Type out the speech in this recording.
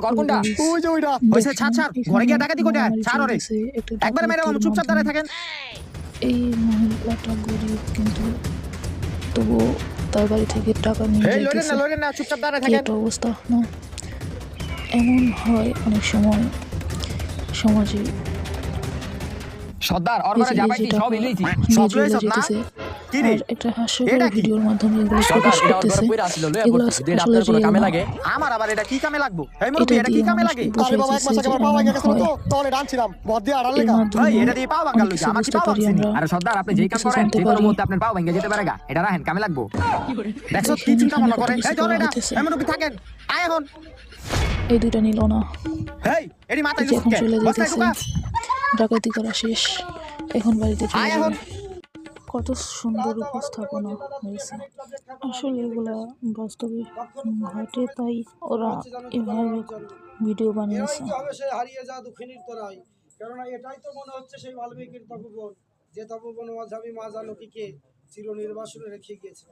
ঘর কোনটা? ওই যে ওইটা হইছে ছাড় ছাড়, ঘরে গিয়ে ডাকাতি কোটা ছাড় ওরে। একবার মেরে চুপচাপ দাঁড়ায় থাকেন। এই মহিলাটা গরিব, কিন্তু তবুও তার বাড়ি থেকে টাকা নিয়ে এই যাইতেছে। লড়েন না, চুপচাপ দাঁড়ায় কি থাকেন। একটা অবস্থা না? এমন হয় অনেক সময় সমাজে। সর্দার ওর এই ঘরে যে- যা এই যে পাইছি টাকা সব এলিয়েছি। নিয়ে সব চলে লইছস না? যেতেছে। কি রে? আর একটা হাস্যকর এটা কি? ভিডিওর মাধ্যমে এগুলো সর্দার প্রকাশ এটা ওর ঘরে করতেছে। পইরা আছিল, লইয়া এগুলো পড়তেছে। যদি আসলে আপনার কোনো real কামে না। লাগে আমার আবার এটা কি কামে লাগবো? এই এটা মুরব্বি এটা কি দিয়ে কামে মানুষকে লাগে? আরে বাবা এক মাস বুঝাইতেছে আগে যে আমার পাওয়া এমন গেছিল হয়। তো তাহলে ডানছিলাম ভর দিয়ে আড়াল এর লেগা মাধ্যমে এই এটা দিয়ে পাও ভাঙার অনেক লইছে, কিছু আমার কি বুঝতে পাও পারি ভাঙছিনি? আমরা। আরে সর্দার আপনি যেই কাম কিছু করেন জানতে এই পারি। মধ্যে আপনার পাও ভেঙে যেতে পারে গা। এটা রাখেন কামে লাগবো। দেখছো কি দেখেন চিন্তা এখানে ভাবনা কত করে? কিছু এই ধর করা এটা, হইতেছে। এই মুরব্বি থাকেন। আয় এখন। এই দুইটা নিল না। এই এডি মাথায় এই যে এখন লুচকে। চলে বস্তায় যেতেছে। ঢুকা। ডাকাতি করা শেষ, এখন বাড়িতে চলে আয় যাবে। এখন। কত সুন্দর উপস্থাপনা হয়েছে। আসলে এগুলা বাস্তবে ঘটে, তাই ওরা এভাবে ভিডিও বানিয়েছে। কি হবে সে হারিয়ে যা দুঃখিনীর তোরাই, কেননা এটাই তো মনে হচ্ছে সেই বাল্মীকির তপোবন, যে তপোবন মাঝাবি মাজা লোকীকে চির নির্বাসনে রেখে গিয়েছিল।